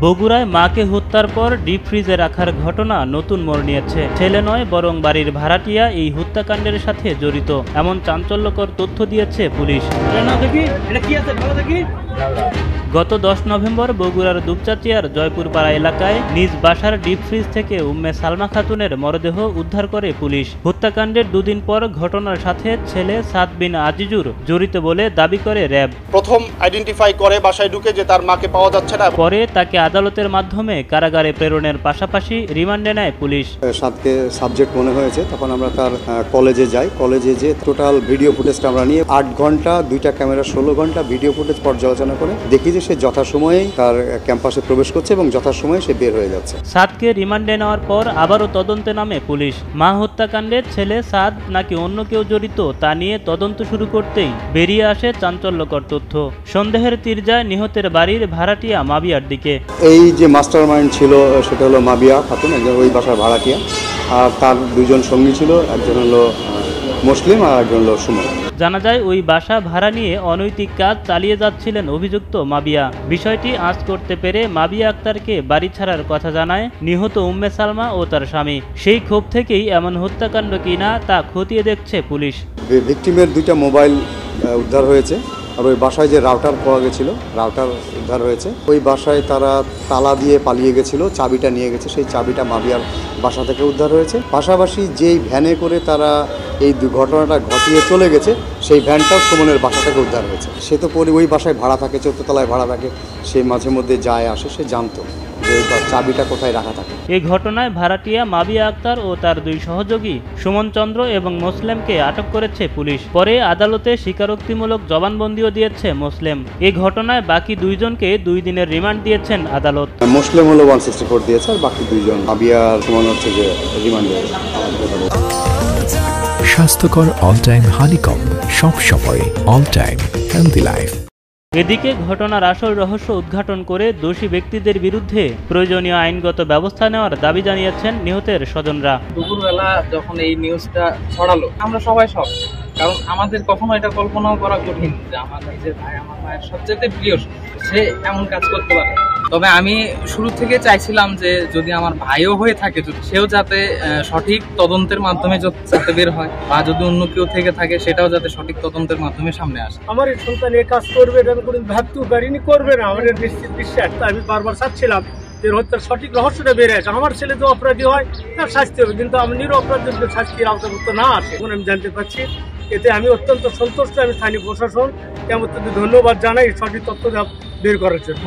বগুড়ায় মাকে হত্যার পর ডিপ ফ্রিজে রাখার ঘটনা নতুন মোড় নিয়েছে। ছেলে নয় বরং বাড়ির ভাড়াটিয়া এই হত্যাকাণ্ডের সাথে জড়িত এমন চাঞ্চল্যকর তথ্য দিয়েছে পুলিশ। গত 10 নভেম্বর বগুড়ার দুপচাচিয়ার জয়পুরপাড়া এলাকায় নিজ বাসার ডিপ ফ্রিজ থেকে উম্মে সালমা খাতুনের মরদেহ উদ্ধার করে পুলিশ। হত্যাকাণ্ডের দুদিন পর ঘটনার সাথে ছেলে সাদ বিন আজিজুর জড়িত বলে দাবি করে র্যাব। প্রথম আইডেন্টিফাই করে বাসায় ঢুকে যে তার মাকে পাওয়া যাচ্ছে না। পরে তাকে আদালতের মাধ্যমে কারাগারে প্রেরণের পাশাপাশি রিমান্ডে নেয় পুলিশ। সাদকে সাবজেক্ট মনে হয়েছে, তখন আমরা তার কলেজে যাই। কলেজে যে টোটাল ভিডিও ফুটেজটা আমরা নিয়ে 8 ঘন্টা 2টা ক্যামেরা 16 ঘন্টা ভিডিও ফুটেজ পর্যালোচনা করে দেখি যে সে যথাসময়ে তার ক্যাম্পাসে প্রবেশ করছে এবং যথাসময়ে সে বের হয়ে যাচ্ছে। সাদকে রিমান্ডে নেওয়ার পর আবারও তদন্তে নামে পুলিশ। মা হত্যাকাণ্ডে ছেলে সাদ নাকি অন্য কেউ জড়িত তা নিয়ে তদন্ত শুরু করতেই বেরিয়ে আসে চাঞ্চল্যকর তথ্য। সন্দেহের তীর যায় নিহতের বাড়ির ভাড়াটিয়া মাবিয়ার দিকে। এই যে মাস্টার মাইন্ড ছিল সেটা হলো মাবিয়া খাতুন, একজন ওই বাসার ভাড়াটিয়া, আর তার 2 জন সঙ্গী ছিল, একজন হলো মুসলিম আর একজন হলো সুমন। জানা যায় ওই বাসা ভাড়া নিয়ে অনৈতিক কাজ চালিয়ে যাচ্ছিলেন অভিযুক্ত মাবিয়া। বিষয়টি আঁচ করতে পেরে মাবিয়া আক্তারকে বাড়ি ছাড়ার কথা জানায় নিহত উম্মে সালমা ও তার স্বামী। সেই ক্ষোভ থেকেই এমন হত্যাকাণ্ড কিনা তা খতিয়ে দেখছে পুলিশ। ভিকটিমের 2টা মোবাইল উদ্ধার হয়েছে, আর ওই বাসায় যে রাউটার পাওয়া গেছিল রাউটার উদ্ধার হয়েছে। ওই বাসায় তারা তালা দিয়ে পালিয়ে গেছিল, চাবিটা নিয়ে গেছে, সেই চাবিটা মাবিয়ার বাসা থেকে উদ্ধার হয়েছে। পাশাপাশি যেই ভ্যানে করে তারা এই ঘটনাটা ঘটিয়ে চলে গেছে সেই ভ্যানটাও সুমনের বাসা থেকে উদ্ধার হয়েছে। সে তো ওই বাসায় ভাড়া থাকে, 4th তলায় ভাড়া থাকে, সে মাঝে মধ্যে যায় আসে, সে জানতো যে চাবিটা কোথায় রাখা থাকে। এই ঘটনায় ভাড়াটিয়া মাবিয়া আক্তার ও তার 2 সহযোগী সুমন চন্দ্র এবং মুসলিমকে আটক করেছে পুলিশ। পরে আদালতে স্বীকারোক্তিমূলক জবানবন্দিও দিয়েছে মুসলিম। এই ঘটনায় বাকি 2 জনকে 2 দিনের রিমান্ড দিয়েছেন আদালত। মুসলিম হলো 164 দিয়েছে, আর বাকি 2 জন মাবিয়া আর সুমন হচ্ছে যে রিমান্ডে। স্বাস্থ্যকর অল টাইম হানিকম, সব সময় অল টাইম হেলদি লাইফ। এদিকে ঘটনার আসল রহস্য উদ্ঘাটন করে দোষী ব্যক্তিদের বিরুদ্ধে প্রয়োজনীয় আইনগত ব্যবস্থা নেওয়ার দাবি জানিয়েছেন নিহতের স্বজনরা। দুপুরবেলা যখন এই নিউজটা ছড়ালো আমরা সবাই শক, কারণ আমাদের কখনো এটা কল্পনাও করা কঠিন যে আমার নিজের ভাই, আমার মায়ের সবচেয়ে প্রিয়, সে এমন কাজ করতে পারে। তবে আমি শুরু থেকে চাইছিলাম যে যদি আমার ভাইও হয়ে থাকে, সেও যাতে সঠিক তদন্তের মাধ্যমে যাতে বের হয়, বা যদি অন্য কেউ থেকে থাকে সেটাও যাতে সঠিক তদন্তের মাধ্যমে সামনে আসে। আমার এই সন্তান এই কাজ করবে এটা আমি কোনোদিন ভাবতেও পারিনি, করবে না। আমার নিশ্চিত বিশ্বাস। আমি বারবার চাচ্ছিলাম যে হত্যার সঠিক রহস্যটা বেড়ে আসে। আমার ছেলে যে অপরাধী হয় তার শাস্তি হবে, কিন্তু আমি নিরপরাধীদের শাস্তির আওতাভুক্ত না আসে এখন আমি জানতে পারছি। এতে আমি অত্যন্ত সন্তুষ্ট। আমি স্থানীয় প্রশাসন কেমন ধন্যবাদ জানাই সঠিক তথ্য বের করার জন্য।